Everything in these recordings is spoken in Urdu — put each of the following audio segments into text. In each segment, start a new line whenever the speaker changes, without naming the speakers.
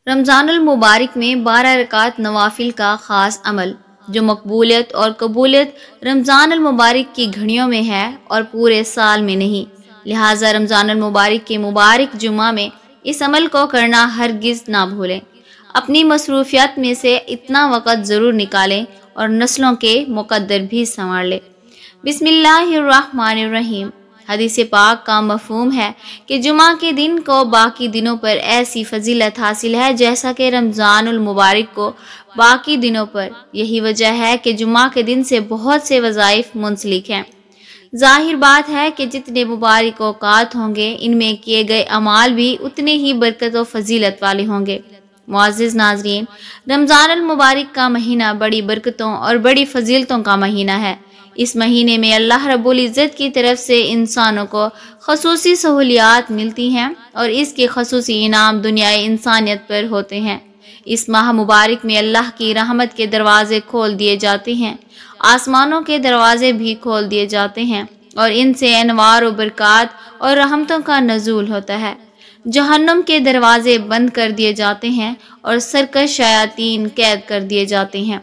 رمضان المبارک میں 12 رکعت نوافل کا خاص عمل جو مقبولیت اور قبولیت رمضان المبارک کی گھڑیوں میں ہے اور پورے سال میں نہیں، لہٰذا رمضان المبارک کے مبارک جمعہ میں اس عمل کو کرنا ہرگز نہ بھولیں۔ اپنی مصروفیات میں سے اتنا وقت ضرور نکالیں اور نسلوں کے مقدر بھی سنوار لیں۔ بسم اللہ الرحمن الرحیم۔ حدیث پاک کا مفہوم ہے کہ جمعہ کے دن کو باقی دنوں پر ایسی فضیلت حاصل ہے جیسا کہ رمضان المبارک کو باقی دنوں پر۔ یہی وجہ ہے کہ جمعہ کے دن سے بہت سے وظائف منسلک ہیں۔ ظاہر بات ہے کہ جتنے مبارک اوقات ہوں گے ان میں کیے گئے اعمال بھی اتنے ہی برکت و فضیلت والے ہوں گے۔ معزز ناظرین، رمضان المبارک کا مہینہ بڑی برکتوں اور بڑی فضیلتوں کا مہینہ ہے۔ اس مہینے میں اللہ رب العزت کی طرف سے انسانوں کو خصوصی سہولیات ملتی ہیں اور اس کے خصوصی انعام دنیائے انسانیت پر ہوتے ہیں۔ اس ماہ مبارک میں اللہ کی رحمت کے دروازے کھول دیے جاتے ہیں، آسمانوں کے دروازے بھی کھول دیے جاتے ہیں اور ان سے انوار و برکات اور رحمتوں کا نزول ہوتا ہے۔ جہنم کے دروازے بند کر دیے جاتے ہیں اور سرکش شیاطین قید کر دیے جاتے ہیں۔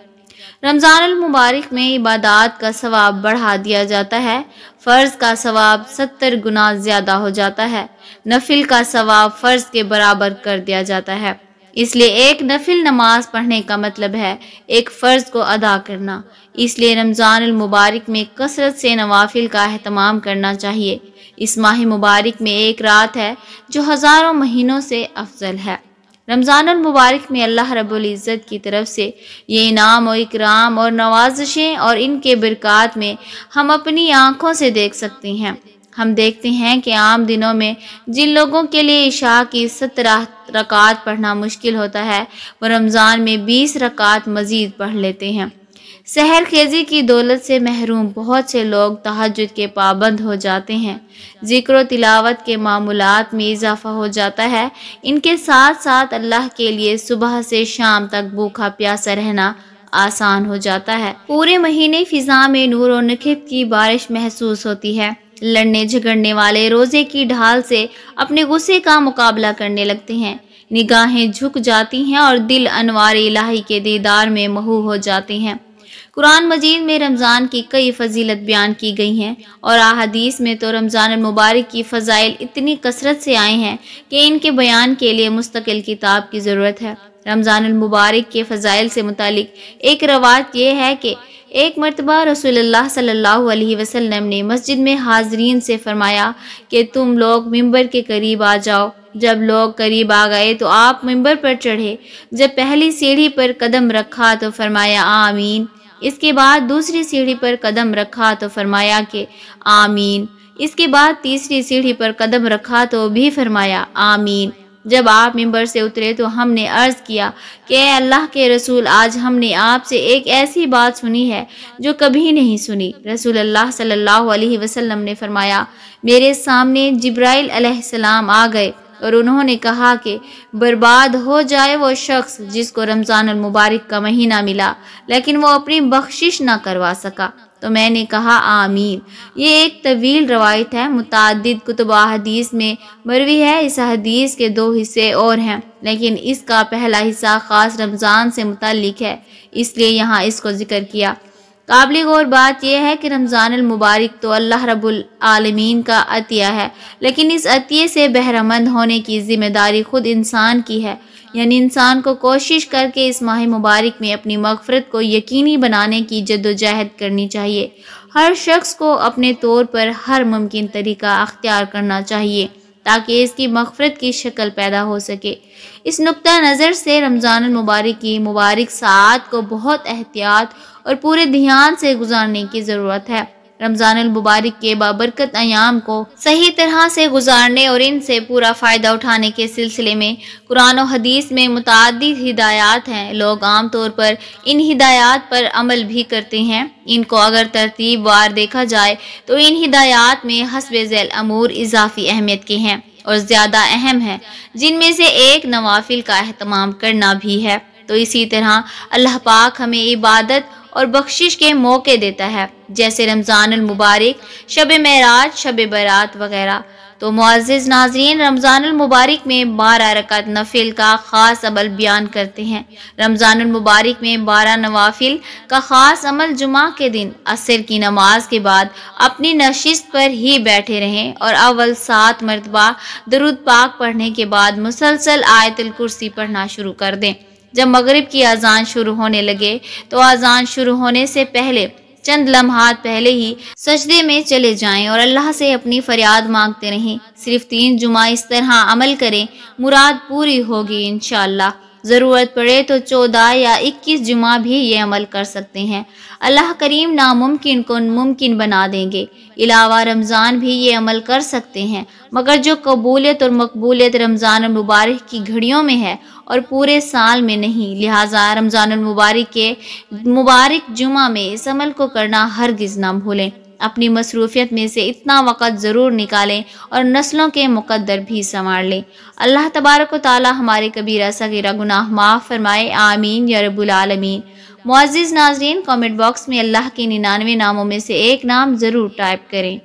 رمضان المبارک میں عبادات کا ثواب بڑھا دیا جاتا ہے، فرض کا ثواب 70 گنا زیادہ ہو جاتا ہے، نفل کا ثواب فرض کے برابر کر دیا جاتا ہے۔ اس لیے ایک نفل نماز پڑھنے کا مطلب ہے ایک فرض کو ادا کرنا۔ اس لیے رمضان المبارک میں کثرت سے نوافل کا اہتمام کرنا چاہیے۔ اس ماہ مبارک میں ایک رات ہے جو ہزاروں مہینوں سے افضل ہے۔ رمضان المبارک میں اللہ رب العزت کی طرف سے یہ انعام و اکرام اور نوازشیں اور ان کے برکات میں ہم اپنی آنکھوں سے دیکھ سکتے ہیں۔ ہم دیکھتے ہیں کہ عام دنوں میں جن لوگوں کے لیے عشاء کی 17 رکعات پڑھنا مشکل ہوتا ہے وہ رمضان میں 20 رکعات مزید پڑھ لیتے ہیں۔ سحر خیزی کی دولت سے محروم بہت سے لوگ تہجد کے پابند ہو جاتے ہیں۔ ذکر و تلاوت کے معمولات میں اضافہ ہو جاتا ہے۔ ان کے ساتھ ساتھ اللہ کے لیے صبح سے شام تک بھوکا پیاسا رہنا آسان ہو جاتا ہے۔ پورے مہینے فضا میں نور و نکھت کی بارش محسوس ہوتی ہے۔ لڑنے جھگڑنے والے روزے کی ڈھال سے اپنے غصے کا مقابلہ کرنے لگتے ہیں، نگاہیں جھک جاتی ہیں اور دل انوار الہی کے دیدار میں محو ہو جاتے ہیں۔ قرآن مجید میں رمضان کی کئی فضیلت بیان کی گئی ہیں اور احادیث میں تو رمضان المبارک کی فضائل اتنی کثرت سے آئے ہیں کہ ان کے بیان کے لیے مستقل کتاب کی ضرورت ہے۔ رمضان المبارک کے فضائل سے متعلق ایک روایت یہ ہے کہ ایک مرتبہ رسول اللہ صلی اللہ علیہ وسلم نے مسجد میں حاضرین سے فرمایا کہ تم لوگ ممبر کے قریب آ جاؤ۔ جب لوگ قریب آ گئے تو آپ ممبر پر چڑھے۔ جب پہلی سیڑھی پر قدم رکھا تو فرمایا آمین۔ اس کے بعد دوسری سیڑھی پر قدم رکھا تو فرمایا کہ آمین۔ اس کے بعد تیسری سیڑھی پر قدم رکھا تو بھی فرمایا آمین۔ جب آپ ممبر سے اترے تو ہم نے عرض کیا کہ اے اللہ کے رسول، آج ہم نے آپ سے ایک ایسی بات سنی ہے جو کبھی نہیں سنی۔ رسول اللہ صلی اللہ علیہ وسلم نے فرمایا، میرے سامنے جبرائیل علیہ السلام آ گئے اور انہوں نے کہا کہ برباد ہو جائے وہ شخص جس کو رمضان المبارک کا مہینہ ملا لیکن وہ اپنی بخشش نہ کروا سکا۔ تو میں نے کہا آمین۔ یہ ایک طویل روایت ہے، متعدد کتب احادیث میں مروی ہے۔ اس حدیث کے 2 حصے اور ہیں لیکن اس کا پہلا حصہ خاص رمضان سے متعلق ہے، اس لیے یہاں اس کو ذکر کیا۔ قابل غور بات یہ ہے کہ رمضان المبارک تو اللہ رب العالمین کا عطیہ ہے، لیکن اس عطیے سے بہرہ مند ہونے کی ذمہ داری خود انسان کی ہے، یعنی انسان کو کوشش کر کے اس ماہ مبارک میں اپنی مغفرت کو یقینی بنانے کی جدوجہد کرنی چاہیے۔ ہر شخص کو اپنے طور پر ہر ممکن طریقہ اختیار کرنا چاہیے تاکہ اس کی مغفرت کی شکل پیدا ہو سکے۔ اس نقطہ نظر سے رمضان المبارک کی مبارک ساعات کو بہت احتیاط اور پورے دھیان سے گزارنے کی ضرورت ہے۔ رمضان المبارک کے بابرکت ایام کو صحیح طرح سے گزارنے اور ان سے پورا فائدہ اٹھانے کے سلسلے میں قرآن و حدیث میں متعدد ہدایات ہیں۔ لوگ عام طور پر ان ہدایات پر عمل بھی کرتے ہیں۔ ان کو اگر ترتیب وار دیکھا جائے تو ان ہدایات میں حسب ذیل امور اضافی اہمیت کے ہیں اور زیادہ اہم ہیں، جن میں سے ایک نوافل کا اہتمام کرنا بھی ہے۔ تو اسی طرح اللہ پاک ہمیں عبادت اور بخشش کے موقع دیتا ہے، جیسے رمضان المبارک، شب معراج، شب برات وغیرہ۔ تو معزز ناظرین، رمضان المبارک میں 12 رکعت نفل کا خاص عمل بیان کرتے ہیں۔ رمضان المبارک میں 12 نوافل کا خاص عمل جمعہ کے دن عصر کی نماز کے بعد اپنی نشست پر ہی بیٹھے رہیں اور اول 7 مرتبہ درود پاک پڑھنے کے بعد مسلسل آیت الکرسی پڑھنا شروع کر دیں۔ جب مغرب کی اذان شروع ہونے لگے تو اذان شروع ہونے سے پہلے چند لمحات پہلے ہی سجدے میں چلے جائیں اور اللہ سے اپنی فریاد مانگتے رہیں۔ صرف 3 جمعہ اس طرح عمل کریں، مراد پوری ہوگی انشاءاللہ۔ ضرورت پڑے تو 14 یا 21 جمعہ بھی یہ عمل کر سکتے ہیں۔ اللہ کریم ناممکن کو ممکن بنا دیں گے۔ علاوہ رمضان بھی یہ عمل کر سکتے ہیں، مگر جو قبولیت اور مقبولیت رمضان المبارک کی گھڑیوں میں ہے اور پورے سال میں نہیں، لہٰذا رمضان المبارک کے مبارک جمعہ میں اس عمل کو کرنا ہرگز نہ بھولیں۔ اپنی مصروفیت میں سے اتنا وقت ضرور نکالیں اور نسلوں کے مقدر بھی سنوار لیں۔ اللہ تبارک و تعالی ہمارے کبیرہ صغیرہ گناہ معاف فرمائے، آمین یا رب العالمین۔ معزز ناظرین، کامنٹ باکس میں اللہ کے 99 ناموں میں سے ایک نام ضرور ٹائپ کریں۔